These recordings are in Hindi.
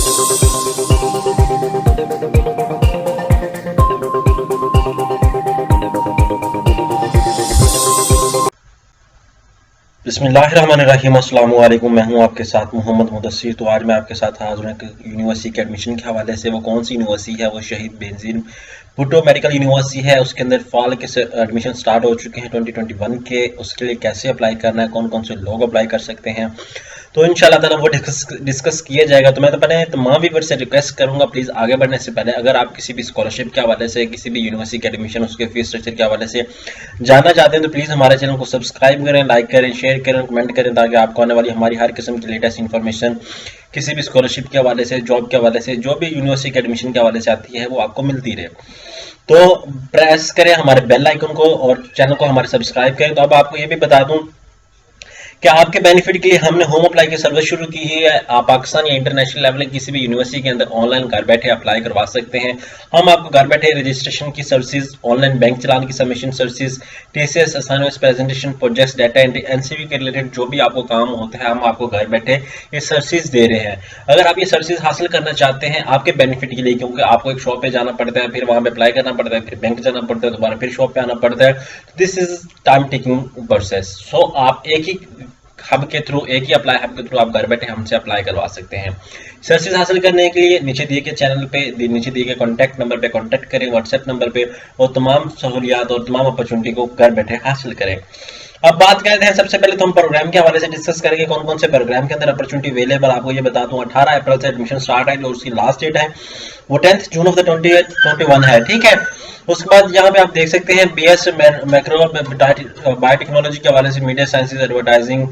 बिस्मिल्लाहिर्रहमानिर्रहीम, अस्सलामु अलैकुम। मैं हूं आपके साथ मोहम्मद मुदस्सिर। तो आज मैं आपके साथ हाजिर हूं यूनिवर्सिटी के एडमिशन के हवाले से। वो कौन सी यूनिवर्सिटी है? वो शहीद बेनजीर भुट्टो मेडिकल यूनिवर्सिटी है। उसके अंदर फॉल के एडमिशन स्टार्ट हो चुके हैं 2021 के। उसके लिए कैसे अप्लाई करना है, कौन कौन से लोग अप्लाई कर सकते हैं, तो इंशाल्लाह ताला वो डिस्कस किया जाएगा। तो मैं तो पहले तमाम व्यूअर्स से रिक्वेस्ट करूंगा, प्लीज़ आगे बढ़ने से पहले अगर आप किसी भी स्कॉलरशिप के हवाले से, किसी भी यूनिवर्सिटी के एडमिशन, उसके फीस स्ट्रक्चर के हवाले से जानना चाहते हैं तो प्लीज़ हमारे चैनल को सब्सक्राइब करें, लाइक करें, शेयर करें, कमेंट करें, ताकि आपको आने वाली हमारी हर किस्म की लेटेस्ट इन्फॉर्मेशन किसी भी स्कॉलरशिप के हवाले से, जॉब के हवाले से, जो भी यूनिवर्सिटी के एडमिशन के हवाले से आती है वो आपको मिलती रहे। तो प्रेस करें हमारे बेल आइकन को और चैनल को हमारे सब्सक्राइब करें। तो अब आपको ये भी बता दूं कि आपके बेनिफिट के लिए हमने होम अप्लाई की सर्विस शुरू की है। आप पाकिस्तान या इंटरनेशनल लेवल किसी भी यूनिवर्सिटी के अंदर ऑनलाइन घर बैठे अप्लाई करवा सकते हैं। हम आपको घर बैठे रजिस्ट्रेशन की सर्विसेज, ऑनलाइन बैंक चलान की submission services, TCS, assignments, presentation, projects, data entry, NCV के रिलेटेड जो भी आपको काम होता है हम आपको घर बैठे ये सर्विसेज दे रहे हैं। अगर आप ये सर्विसेज हासिल करना चाहते हैं आपके बेनिफिट के लिए, क्योंकि आपको एक शॉप पे जाना पड़ता है, फिर वहां पे अप्लाई करना पड़ता है, फिर बैंक जाना पड़ता है, दोबारा फिर शॉप पे आना पड़ता है, this is time taking process. So आप एक ही हब के थ्रू, एक ही अप्लाई हब के थ्रू आप घर बैठे हमसे अप्लाई करवा सकते हैं। सर्विसेज हासिल करने के लिए नीचे दिए गए चैनल पे, नीचे दिए गए कॉन्टैक्ट नंबर पे कॉन्टैक्ट करें, व्हाट्सएप नंबर पे, और तमाम सहूलियात और तमाम अपॉर्चुनिटी को घर बैठे हासिल करें। अब बात करते हैं, सबसे पहले तो हम प्रोग्राम के हवाले से डिस्कस करेंगे कौन कौन से प्रोग्राम के अंदर अपॉर्चुनिटी अवेलेबल। आपको ये बता दूं 18 अप्रैल से एडमिशन स्टार्ट है, जो उसकी लास्ट डेट है वो 10 जून ऑफ द 2021 है, ठीक है। उसके बाद यहाँ पे आप देख सकते हैं बीएस मैक्रो बायोटेक्नोलॉजी के हवाले से, मीडिया साइंसेज, एडवर्टाइजिंग,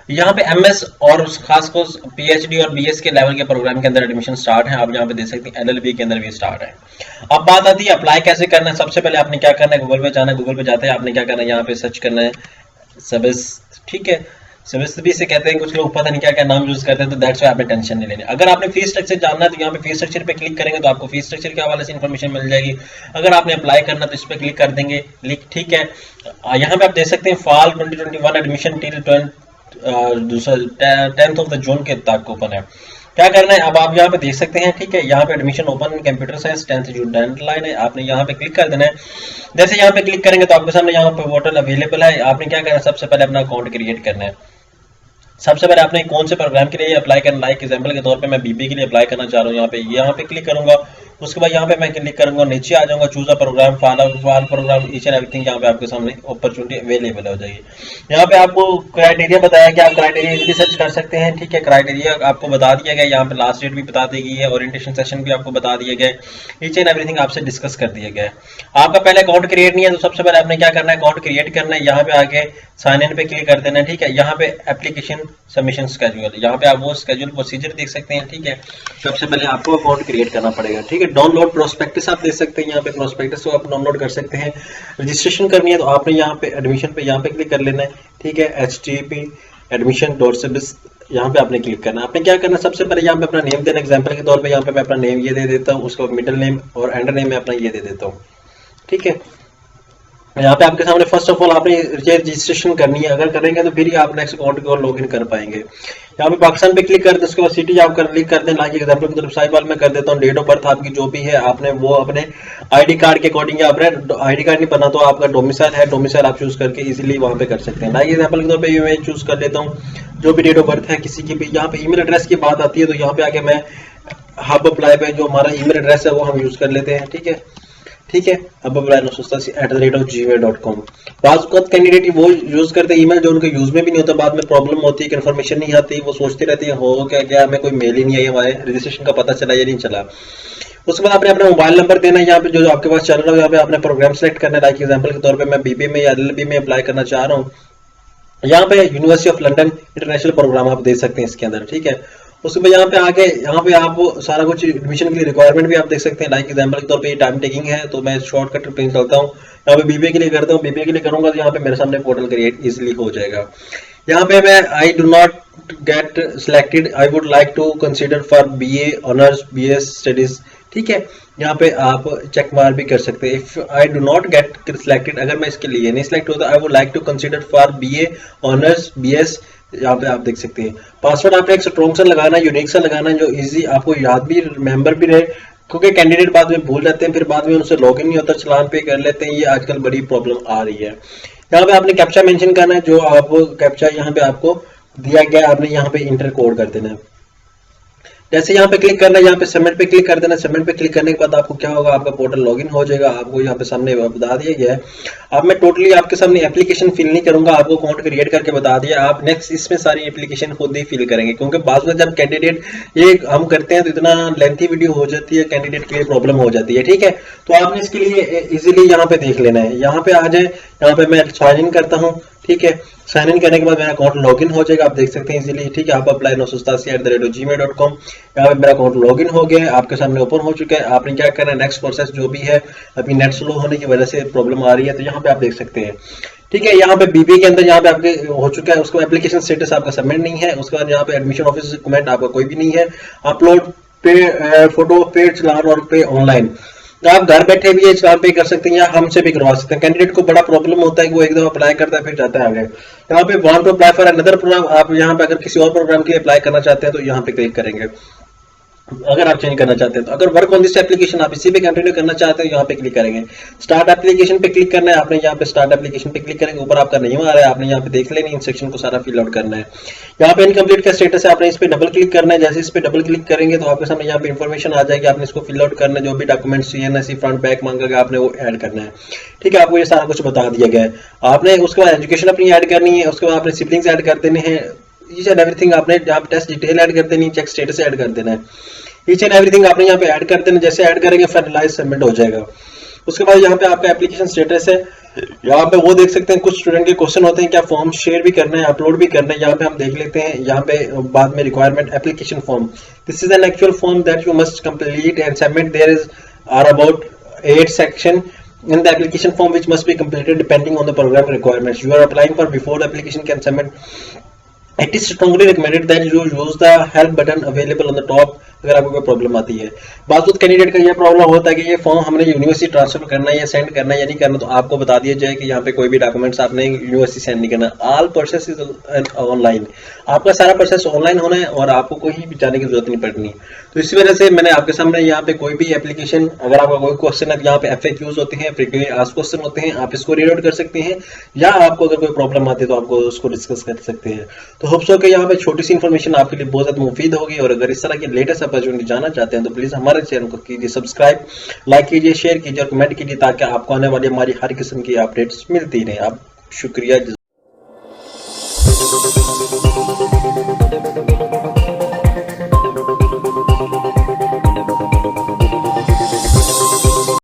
यहाँ पे एमएस और खासकर पीएचडी और बीएस के लेवल के प्रोग्राम के अंदर एडमिशन स्टार्ट है। आप यहाँ पे देख सकते हैं एलएलबी के अंदर भी स्टार्ट है। अब बात आती है अप्लाई कैसे करना है। सबसे पहले आपने क्या करना है, गूगल पे जाना है। गूगल पे जाते हैं आपने क्या करना है, यहाँ पे सर्च करना है सबस, ठीक है। सबस भी से कहते हैं कुछ लोग, पता नहीं क्या क्या नाम यूज करते हैं, तो दैट्स व्हाई आपने टेंशन नहीं लेनी। अगर आपने फीस स्ट्रक्चर जानना है तो यहाँ पे फीस स्ट्रक्चर पे क्लिक करेंगे तो आपको फीस स्ट्रक्चर के हवाले से इन्फॉर्मेशन मिल जाएगी। अगर आपने अप्लाई करना तो इस पर क्लिक कर देंगे, ठीक है। यहाँ पे आप देख सकते हैं fall 2021 admission till 10th of the June के तक ओपन है। क्या करना है, अब आप यहाँ पे देख सकते हैं, ठीक है। यहाँ पे admission open computer science 10th जून डेडलाइन है। आपने यहाँ पे क्लिक कर देना है। जैसे यहाँ पे क्लिक करेंगे तो आपके सामने यहाँ पे पोर्टल अवेलेबल है। आपने क्या करना है, सबसे पहले अपना अकाउंट क्रिएट करना है। सबसे पहले आपने कौन से प्रोग्राम के लिए अप्लाई करना, लाइक एग्जांपल के तौर पे मैं बीबी के लिए अप्लाई करना चाह रहा हूँ। यहाँ पे क्लिक करूंगा। उसके बाद यहाँ पे मैं क्लिक करूंगा, नीचे आ जाऊंगा, choose a programme, fall programme, each and everything. यहाँ पे आपके सामने अपॉर्चुनिटी अवेलेबल हो जाएगी। यहाँ पे आपको क्राइटेरिया बताया कि आप क्राइटेरिया इजीली सर्च कर सकते हैं, ठीक है। क्राइटेरिया आपको बता दिया गया, यहाँ पे लास्ट डेट भी बता दी गई है, ओरिएंटेशन सेशन भी आपको बता दिए गए, ईच एंड एवरीथिंग आपसे डिस्कस कर दिया गया है। आपका पहले अकाउंट क्रिएट नहीं है तो सबसे पहले आपने क्या करना है, अकाउंट क्रिएट करना है। यहाँ पे आके साइन इन पे क्लिक कर देना है, ठीक है। यहाँ पे एप्लीकेशन सबमिशन स्केड्यूल, यहाँ पे आप वो स्केड्यूल प्रोसीजर देख सकते हैं, ठीक है। सबसे पहले आपको अकाउंट क्रिएट करना पड़ेगा, ठीक है। डाउनलोड प्रोस्पेक्टस आप देख सकते हैं, यहाँ पे प्रोस्पेक्टस को आप डाउनलोड कर सकते हैं। रजिस्ट्रेशन करनी है तो आपने यहाँ पे एडमिशन पे यहाँ पे क्लिक कर लेना है, ठीक है। http admission.subis यहाँ पे आपने क्लिक करना है। आपने क्या करना है, सबसे पहले यहाँ पे अपना नेम देना। एग्जांपल के तौर पे यहाँ पे मैं अपना नेम ये दे देता हूँ, उसके बाद मिडिल नेम और एंडर नेम में अपना ये दे देता हूँ, ठीक है। यहाँ पे आपके सामने फर्स्ट ऑफ ऑल आपने रजिस्ट्रेशन करनी है। अगर करेंगे तो फिर ही आप नेक्स्ट अकाउंट को लॉगिन कर पाएंगे। यहाँ पे पाकिस्तान पे क्लिक कर दें, उसके बाद सिटी आप क्लिक कर दें। लाइक एग्जांपल की तरफ साइड वाल में कर देता हूँ, डेट ऑफ बर्थ आपकी जो भी है आपने वो अपने आईडी कार्ड के अकॉर्डिंग, आपने आईडी कार्ड नहीं बना तो आपका डोमिसाइल है, डोमिसाइल आप चूज करके इजीली वहाँ पे कर सकते हैं। लाइक एग्जांपल के तौर पे मैं चूज कर लेता हूँ जो भी डेट ऑफ बर्थ है किसी की भी। यहाँ पे ईमेल एड्रेस की बात आती है तो यहाँ पे आके मैं हब अप्लाई पे जो हमारा ईमेल एड्रेस है वो हम यूज कर लेते हैं, ठीक है, ठीक है। अब gmail.com। बात कैंडिडेट वो यूज करते हैं ईमेल जो उनके यूज में भी नहीं होता, बाद में प्रॉब्लम होती है, इन्फॉर्मेशन नहीं आती, वो सोचते रहते हैं हो क्या क्या हमें कोई मेल ही नहीं आई, हमारे रजिस्ट्रेशन का पता चला या नहीं चला। उसके बाद आपने अपना मोबाइल नंबर देना है। यहाँ पे जो आपके पास चल रहा है यहाँ पे आपने प्रोग्राम सेलेक्ट करना है। लाइक एग्जांपल के तौर पे मैं बीबी में या एलएलबी में अप्लाई करना चाह रहा हूँ। यहाँ पे university of London international programme आप दे सकते हैं इसके अंदर, ठीक है। उसके बाद यहाँ पे आगे यहाँ पे आप सारा कुछ एडमिशन के लिए रिक्वायरमेंट भी आप देख सकते हैं। लाइक एग्जांपल के तौर पे टाइम टेकिंग है तो मैं शॉर्टकट पे चलता हूँ। यहाँ पे बीबीए के लिए करता हूँ, बीबीए के लिए करूंगा तो यहाँ पे मेरे सामने पोर्टल क्रिएट इजीली हो जाएगा। यहाँ पे मैं I do not get selected, I would like to consider for BA honours BS studies ठीक है, यहाँ पे आप चेक मार्क भी कर सकते हैं। If I do not get selected, अगर मैं इसके लिए नहीं सिलेक्ट होता, I would like to consider for BA honours BS, यहाँ पे आप देख सकते हैं। पासवर्ड आपने एक स्ट्रॉन्ग सा लगाना, यूनिक सा लगाना, जो इजी आपको याद भी रिमेंबर भी रहे, क्योंकि कैंडिडेट बाद में भूल जाते हैं, फिर बाद में उनसे लॉगिन नहीं होता, चलान पे कर लेते हैं, ये आजकल बड़ी प्रॉब्लम आ रही है। यहाँ पे आपने कैप्चा मेंशन करना है, जो आप कैप्चा यहाँ पे आपको दिया गया, आपने यहाँ पे इंटर कोड कर देना है। जैसे यहाँ पे क्लिक करना है, यहाँ पे सबमिट पे क्लिक कर देना। सबमिट पे क्लिक करने के बाद आपको क्या होगा, आपका पोर्टल लॉगिन हो जाएगा। आपको यहाँ पे सामने बता दिया गया है। अब मैं टोटली आपके सामने एप्लीकेशन फिल नहीं करूंगा, आपको अकाउंट क्रिएट करके बता दिया। आप नेक्स्ट इसमें सारी एप्लीकेशन खुद ही फिल करेंगे, क्योंकि बाद में जब कैंडिडेट ये हम करते हैं तो इतना लेंथी वीडियो हो जाती है, कैंडिडेट के लिए प्रॉब्लम हो जाती है। ठीक है, तो आपने इसके लिए इजीली यहाँ पे देख लेना है। यहाँ पे आ जाए, यहाँ पे मैं साइन इन करता हूँ। ठीक है, साइन इन करने के बाद मेरा अकाउंट लॉगिन हो जाएगा, आप देख सकते हैं इजीली। ठीक है, आप अप्लाई 987@gmail.com, यहाँ पे मेरा अकाउंट लॉगिन हो गया है, आपके सामने ओपन हो चुका है। आपने क्या करना है, नेक्स्ट प्रोसेस जो भी है, अभी नेट स्लो होने की वजह से प्रॉब्लम आ रही है, तो यहाँ पे आप देख सकते हैं। ठीक है, यहाँ पे बीबी के अंदर यहाँ पे आपके हो चुका है, उसको एप्लीकेशन स्टेटस आपका सबमिट नहीं है। उसके बाद यहाँ पे एडमिशन ऑफिस कमेंट आपका कोई भी नहीं है। अपलोड पे फोटो पे चलान और पे ऑनलाइन, तो आप घर बैठे भी ये चलान पे कर सकते हैं या हमसे भी करवा सकते हैं। कैंडिडेट को बड़ा प्रॉब्लम होता है कि वो एक दफा अप्लाई करता है फिर जाता है आगे। यहाँ पे want to apply for another programme, आप यहाँ पे अगर किसी और प्रोग्राम के लिए अप्लाई करना चाहते हैं तो यहाँ पे क्लिक करेंगे। अगर आप चेंज करना चाहते हैं तो, अगर वर्क ऑन दिस एप्लीकेशन आप इसी पे कंटिन्यू करना चाहते हैं, यहाँ पे क्लिक करेंगे। स्टार्ट एप्लीकेशन पे क्लिक करना है आपने, यहाँ पे स्टार्ट एप्लीकेशन पे क्लिक करेंगे। ऊपर आपका नेम आ रहा है, आपने यहाँ पे देख लेनी, इन सेक्शन को सारा फिल आउट करना है। यहाँ पे इनकम्प्लीट का स्टेटस है, आपने इस पे डबल क्लिक करना है। जैसे इस पे डबल क्लिक करेंगे तो आपके सामने यहाँ पे इन्फॉर्मेशन आ जाएगी, आपने इसको फिल आउट करना है। जो भी डॉक्यूमेंट्स CNSE फ्रंट बैक मांगेगा आपने वो ऐड करना है। ठीक है, आपको ये सारा कुछ बता दिया गया है। आपने उसके बाद एजुकेशन अपनी ऐड करनी है, उसके बाद आपने सिबलिंग्स ऐड कर देने हैं। ईच एंड एवरीथिंग आपने यहाँ पे टेस्ट डिटेल ऐड कर देनी है, चेक स्टेटस ऐड कर देना है। ईच एंड एवरीथिंग आपने यहाँ पे ऐड कर देना। जैसे ऐड करेंगे फाइनलाइज सबमिट हो जाएगा। उसके बाद यहाँ पे आपका एप्लीकेशन स्टेटस है, यहाँ पे वो देख सकते हैं। कुछ स्टूडेंट के क्वेश्चन होते हैं, क्या फॉर्म शेयर भी करना है, अपलोड भी करना है, यहाँ पे हम देख लेते हैं। यहाँ पे बाद में requirement application form, this is an actual form that you must complete and submit. There is or about 8 section in the application form which must be completed depending on the program requirements you are applying for. Before the application can submit, it is strongly recommended that you use the help button available on the top अगर आपको कोई प्रॉब्लम आती है। बात कैंडिडेट का ये प्रॉब्लम होता है कि ये फॉर्म हमने यूनिवर्सिटी ट्रांसफर करना है या सेंड करना है या नहीं करना, तो आपको बता दिया जाए कि यहाँ पे कोई भी डॉक्यूमेंट्स आपने यूनिवर्सिटी सेंड नहीं करना। ऑल प्रोसेस इज ऑनलाइन, आपका सारा प्रोसेस ऑनलाइन होना है और आपको कहीं भी जाने की जरूरत नहीं पड़नी। तो इसी वजह से मैंने आपके सामने यहाँ पे कोई भी एप्लीकेशन, अगर आपका कोई क्वेश्चन है, यहाँ पे FAQs होते हैं, फ्रीक्वेंटली आस्क्ड क्वेश्चन होते हैं, आप इसको रीड आउट कर सकते हैं, या आपको अगर कोई प्रॉब्लम आती है तो आपको उसको डिस्कस कर सकते हैं। तो होप सो कि यहाँ पे छोटी सी इन्फॉर्मेशन आपके लिए बहुत ज्यादा मुफीद होगी। और अगर इस तरह की लेटेस्ट अपॉर्चुनिटी जाना चाहते हैं तो प्लीज हमारे चैनल को कीजिए सब्सक्राइब, लाइक कीजिए, शेयर कीजिए और कमेंट कीजिए, ताकि आपको आने वाली हमारी हर किस्म की अपडेट्स मिलती रहे। आप शुक्रिया।